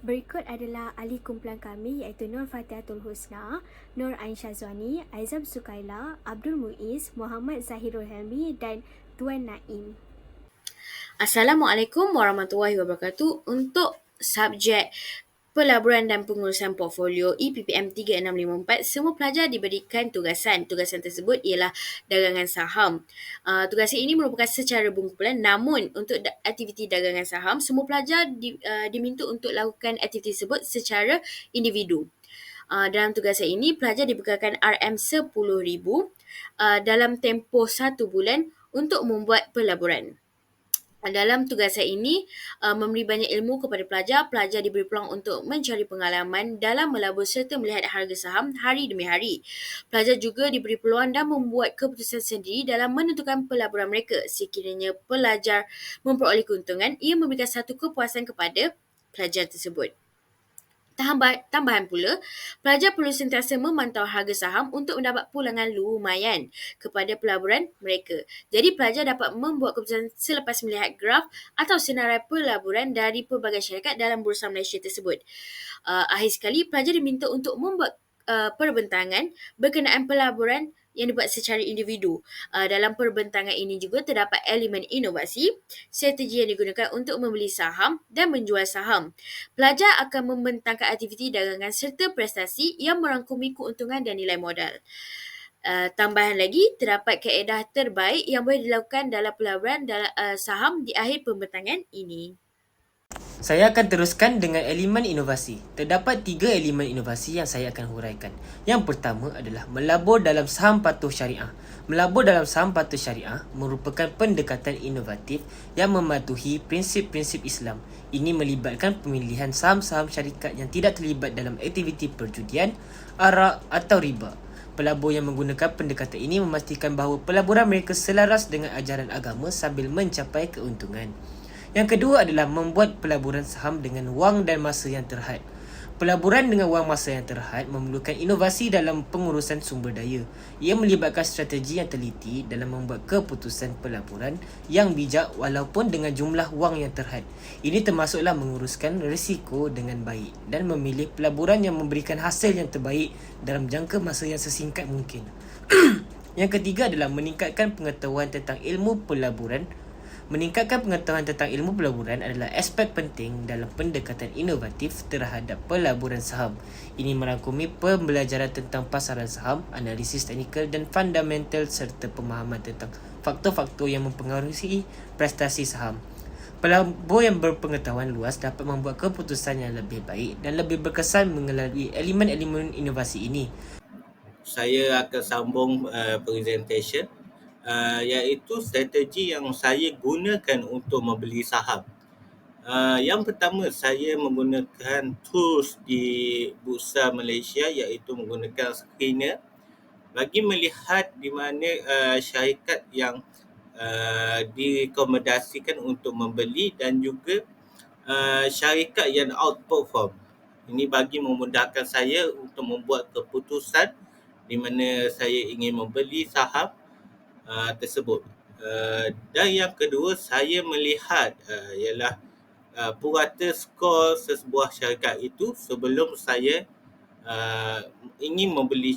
Berikut adalah ahli kumpulan kami iaitu Nur Fatihatul Husna, Nur Ain Syazwani, Aizam Sukaila, Abdul Muiz, Muhammad Zahirul Helmi dan Tuan Naim. Assalamualaikum warahmatullahi wabarakatuh. Untuk subjek pelaburan dan pengurusan portfolio EPPM 3654, semua pelajar diberikan tugasan. Tugasan tersebut ialah dagangan saham. Tugasan ini merupakan secara berkumpulan, namun untuk aktiviti dagangan saham, semua pelajar diminta untuk lakukan aktiviti tersebut secara individu. Dalam tugasan ini, pelajar dibekalkan RM10,000 dalam tempoh 1 bulan untuk membuat pelaburan. Dalam tugasan ini, memberi banyak ilmu kepada pelajar. Pelajar diberi peluang untuk mencari pengalaman dalam melabur serta melihat harga saham hari demi hari. Pelajar juga diberi peluang dan membuat keputusan sendiri dalam menentukan pelaburan mereka. Sekiranya pelajar memperoleh keuntungan, ia memberikan satu kepuasan kepada pelajar tersebut. Tambahan pula, pelajar perlu sentiasa memantau harga saham untuk mendapat pulangan lumayan kepada pelaburan mereka. Jadi pelajar dapat membuat keputusan selepas melihat graf atau senarai pelaburan dari pelbagai syarikat dalam Bursa Malaysia tersebut. Akhir sekali, pelajar diminta untuk membuat perbentangan berkenaan pelaburan yang dibuat secara individu. Dalam perbentangan ini juga terdapat elemen inovasi, strategi yang digunakan untuk membeli saham dan menjual saham. Pelajar akan membentangkan aktiviti dagangan serta prestasi yang merangkumi keuntungan dan nilai modal. Tambahan lagi, terdapat kaedah terbaik yang boleh dilakukan dalam pelaburan saham di akhir pembentangan ini. Saya akan teruskan dengan elemen inovasi. Terdapat 3 elemen inovasi yang saya akan huraikan. Yang pertama adalah melabur dalam saham patuh syariah. Melabur dalam saham patuh syariah merupakan pendekatan inovatif yang mematuhi prinsip-prinsip Islam. Ini melibatkan pemilihan saham-saham syarikat yang tidak terlibat dalam aktiviti perjudian, arak atau riba. Pelabur yang menggunakan pendekatan ini memastikan bahawa pelaburan mereka selaras dengan ajaran agama sambil mencapai keuntungan. Yang kedua adalah membuat pelaburan saham dengan wang dan masa yang terhad. Pelaburan dengan wang masa yang terhad memerlukan inovasi dalam pengurusan sumber daya. Ia melibatkan strategi yang teliti dalam membuat keputusan pelaburan yang bijak walaupun dengan jumlah wang yang terhad. Ini termasuklah menguruskan risiko dengan baik dan memilih pelaburan yang memberikan hasil yang terbaik dalam jangka masa yang sesingkat mungkin. Yang ketiga adalah meningkatkan pengetahuan tentang ilmu pelaburan. Meningkatkan pengetahuan tentang ilmu pelaburan adalah aspek penting dalam pendekatan inovatif terhadap pelaburan saham. Ini merangkumi pembelajaran tentang pasaran saham, analisis teknikal dan fundamental serta pemahaman tentang faktor-faktor yang mempengaruhi prestasi saham. Pelabur yang berpengetahuan luas dapat membuat keputusan yang lebih baik dan lebih berkesan melalui elemen-elemen inovasi ini. Saya akan sambung presentation iaitu strategi yang saya gunakan untuk membeli saham. Yang pertama, saya menggunakan tools di Bursa Malaysia iaitu menggunakan screener bagi melihat di mana syarikat yang direkomendasikan untuk membeli dan juga syarikat yang outperform. Ini bagi memudahkan saya untuk membuat keputusan di mana saya ingin membeli saham tersebut. Dan yang kedua, saya melihat ialah purata skor sesebuah syarikat itu sebelum saya ingin membeli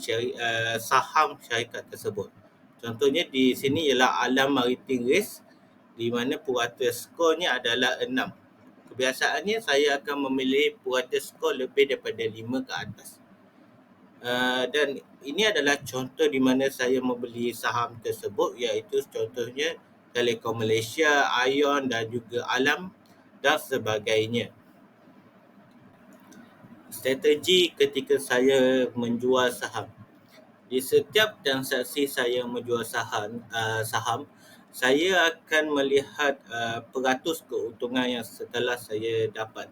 saham syarikat tersebut. Contohnya di sini ialah Alam Maritim Risk di mana purata skornya adalah 6. Kebiasaannya saya akan memilih purata skor lebih daripada 5 ke atas. Dan ini adalah contoh di mana saya membeli saham tersebut iaitu contohnya Telekom Malaysia, Ion dan juga Alam dan sebagainya. Strategi ketika saya menjual saham. Di setiap transaksi saya menjual saham, saya akan melihat peratus keuntungan yang setelah saya dapat.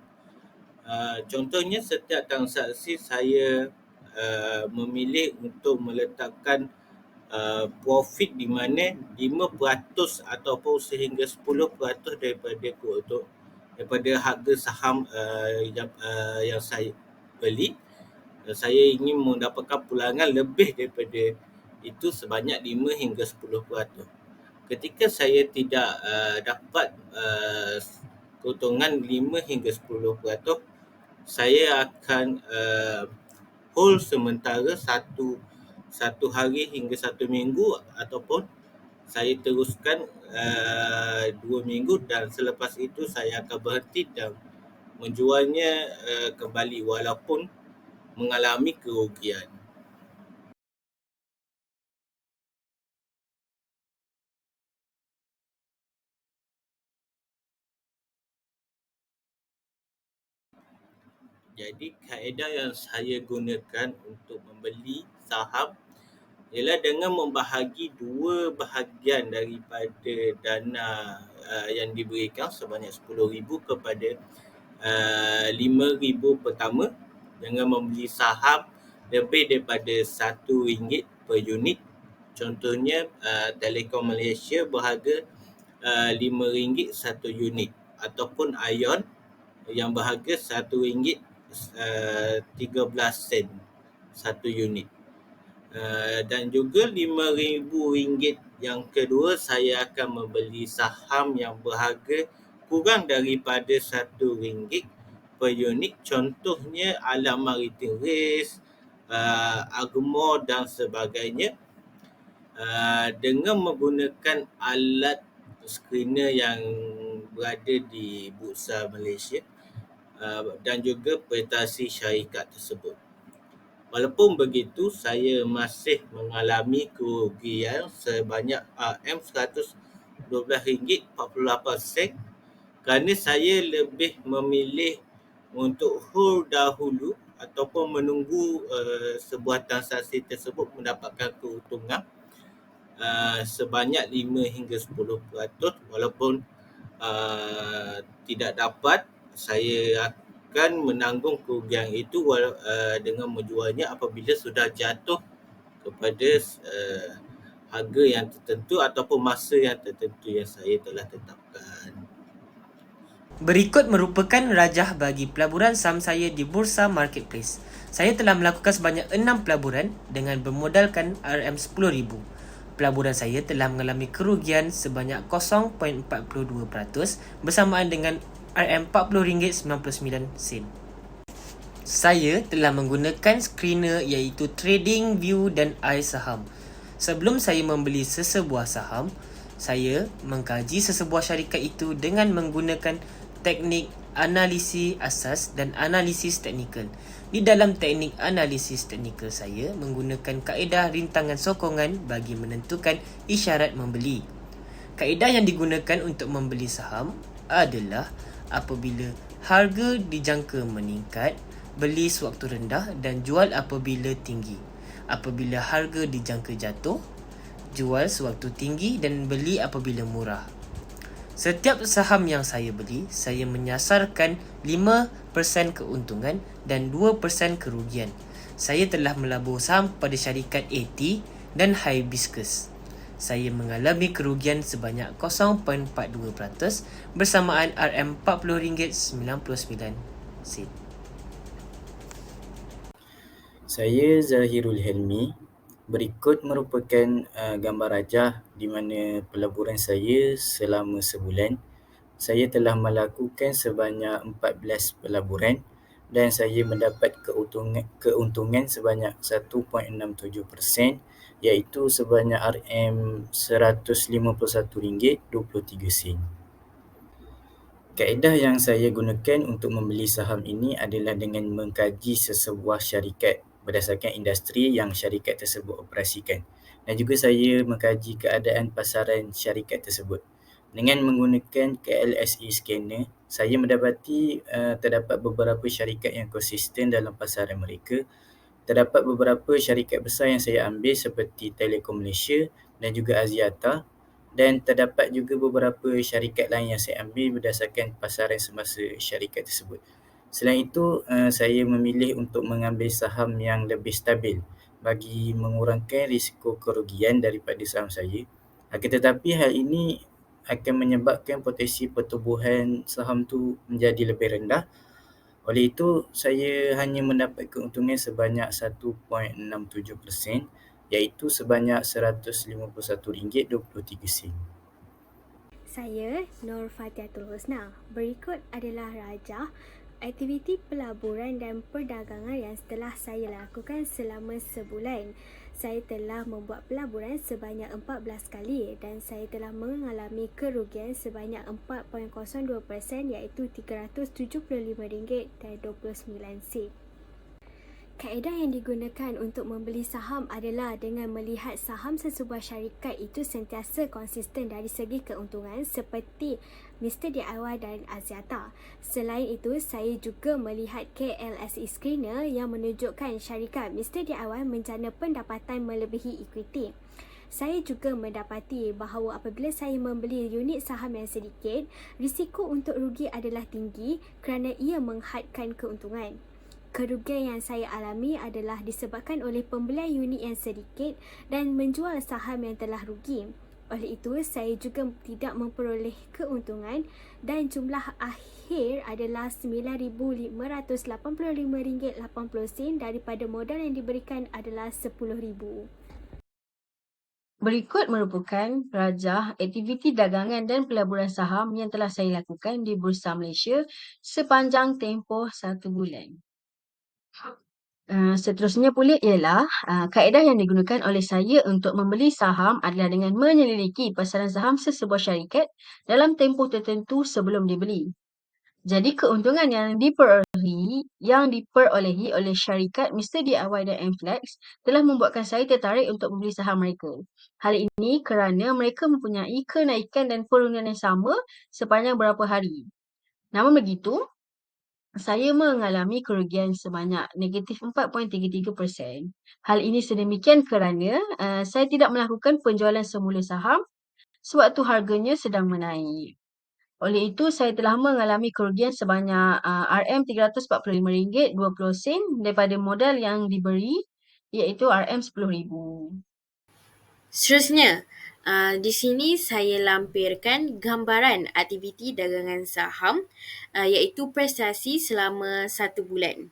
Contohnya setiap transaksi saya memilih untuk meletakkan profit di mana 5% ataupun sehingga 10% daripada harga saham yang saya beli. Saya ingin mendapatkan pulangan lebih daripada itu sebanyak 5 hingga 10%. Ketika saya tidak dapat keuntungan 5 hingga 10%, saya akan hold sementara satu hari hingga 1 minggu, ataupun saya teruskan 2 minggu, dan selepas itu saya akan berhenti dan menjualnya kembali walaupun mengalami kerugian. Jadi kaedah yang saya gunakan untuk membeli saham ialah dengan membahagi 2 bahagian daripada dana yang diberikan sebanyak RM10,000 kepada RM5,000 pertama, dengan membeli saham lebih daripada RM1 per unit. Contohnya Telekom Malaysia berharga RM5 satu unit, ataupun Ion yang berharga RM1.13 satu unit. Dan juga RM5,000 yang kedua, saya akan membeli saham yang berharga kurang daripada RM1 per unit. Contohnya Alam Maritim Race, Agmor dan sebagainya, dengan menggunakan alat screener yang berada di Bursa Malaysia dan juga petasi syarikat tersebut. Walaupun begitu, saya masih mengalami kerugian sebanyak RM112.48 kerana saya lebih memilih untuk hold dahulu ataupun menunggu sebuah transaksi tersebut mendapatkan keuntungan sebanyak 5 hingga 10%. Walaupun tidak dapat, saya akan menanggung kerugian itu dengan menjualnya apabila sudah jatuh kepada harga yang tertentu ataupun masa yang tertentu yang saya telah tetapkan. Berikut merupakan rajah bagi pelaburan saham saya di Bursa Marketplace. Saya telah melakukan sebanyak 6 pelaburan dengan bermodalkan RM10,000. Pelaburan saya telah mengalami kerugian sebanyak 0.42% bersamaan dengan RM40.99. Saya telah menggunakan screener iaitu TradingView dan iSaham. Sebelum saya membeli sesebuah saham, saya mengkaji sesebuah syarikat itu dengan menggunakan teknik analisis asas dan analisis teknikal. Di dalam teknik analisis teknikal, saya menggunakan kaedah rintangan sokongan bagi menentukan isyarat membeli. Kaedah yang digunakan untuk membeli saham adalah apabila harga dijangka meningkat, beli sewaktu rendah dan jual apabila tinggi. Apabila harga dijangka jatuh, jual sewaktu tinggi dan beli apabila murah. Setiap saham yang saya beli, saya menyasarkan 5% keuntungan dan 2% kerugian. Saya telah melabur saham pada syarikat AT dan Hibiscus. Saya mengalami kerugian sebanyak 0.42% bersamaan RM40.99. Saya Zahirul Helmi. Berikut merupakan gambar rajah di mana pelaburan saya selama sebulan. Saya telah melakukan sebanyak 14 pelaburan dan saya mendapat keuntungan sebanyak 1.67%, iaitu sebanyak RM151.23. Kaedah yang saya gunakan untuk membeli saham ini adalah dengan mengkaji sesebuah syarikat berdasarkan industri yang syarikat tersebut operasikan, dan juga saya mengkaji keadaan pasaran syarikat tersebut. Dengan menggunakan KLSE scanner, saya mendapati terdapat beberapa syarikat yang konsisten dalam pasaran mereka. Terdapat beberapa syarikat besar yang saya ambil seperti Telekom Malaysia dan juga Axiata, dan terdapat juga beberapa syarikat lain yang saya ambil berdasarkan pasaran semasa syarikat tersebut. Selain itu, saya memilih untuk mengambil saham yang lebih stabil bagi mengurangkan risiko kerugian daripada saham saya. Akan tetapi hal ini akan menyebabkan potensi pertumbuhan saham tu menjadi lebih rendah. Oleh itu, saya hanya mendapat keuntungan sebanyak 1.67%, iaitu sebanyak RM151.23. Saya Nur Fatiatul Husna. Berikut adalah rajah Aktiviti pelaburan dan perdagangan yang telah saya lakukan selama sebulan. Saya telah membuat pelaburan sebanyak 14 kali dan saya telah mengalami kerugian sebanyak 4.02% iaitu RM375.29. Kaedah yang digunakan untuk membeli saham adalah dengan melihat saham sesebuah syarikat itu sentiasa konsisten dari segi keuntungan seperti Mr. DIY dan Axiata. Selain itu, saya juga melihat KLSE Screener yang menunjukkan syarikat Mr. DIY menjana pendapatan melebihi ekuiti. Saya juga mendapati bahawa apabila saya membeli unit saham yang sedikit, risiko untuk rugi adalah tinggi kerana ia menghadkan keuntungan. Kerugian yang saya alami adalah disebabkan oleh pembelian unit yang sedikit dan menjual saham yang telah rugi. Oleh itu, saya juga tidak memperoleh keuntungan dan jumlah akhir adalah RM9,585.80 daripada modal yang diberikan adalah RM10,000. Berikut merupakan rajah aktiviti dagangan dan pelaburan saham yang telah saya lakukan di Bursa Malaysia sepanjang tempoh 1 bulan. Seterusnya pula ialah kaedah yang digunakan oleh saya untuk membeli saham adalah dengan menyelidiki pasaran saham sesebuah syarikat dalam tempoh tertentu sebelum dibeli. Jadi keuntungan yang diperolehi oleh syarikat Mr. DIY dan MFlex telah membuatkan saya tertarik untuk membeli saham mereka. Hal ini kerana mereka mempunyai kenaikan dan penurunan yang sama sepanjang beberapa hari. Namun begitu, saya mengalami kerugian sebanyak negatif 4.33%. Hal ini sedemikian kerana saya tidak melakukan penjualan semula saham sewaktu harganya sedang menaik. Oleh itu, saya telah mengalami kerugian sebanyak RM345.20 daripada modal yang diberi iaitu RM10,000. Seterusnya, di sini saya lampirkan gambaran aktiviti dagangan saham iaitu prestasi selama 1 bulan.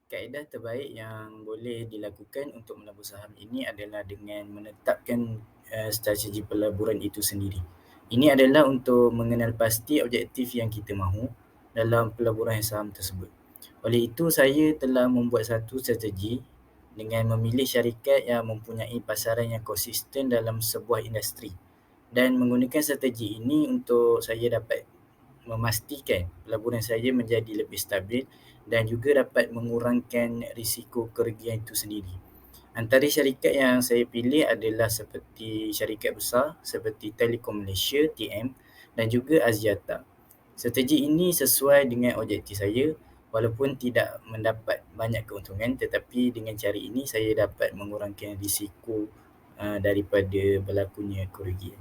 Kaedah terbaik yang boleh dilakukan untuk melabur saham ini adalah dengan menetapkan strategi pelaburan itu sendiri. Ini adalah untuk mengenal pasti objektif yang kita mahu dalam pelaburan saham tersebut. Oleh itu, saya telah membuat satu strategi dengan memilih syarikat yang mempunyai pasaran yang konsisten dalam sebuah industri dan menggunakan strategi ini untuk saya dapat memastikan pelaburan saya menjadi lebih stabil dan juga dapat mengurangkan risiko kerugian itu sendiri. Antara syarikat yang saya pilih adalah seperti syarikat besar seperti Telekom Malaysia, TM dan juga Axiata. Strategi ini sesuai dengan objektif saya walaupun tidak mendapat banyak keuntungan, tetapi dengan cara ini saya dapat mengurangkan risiko daripada berlakunya kerugian.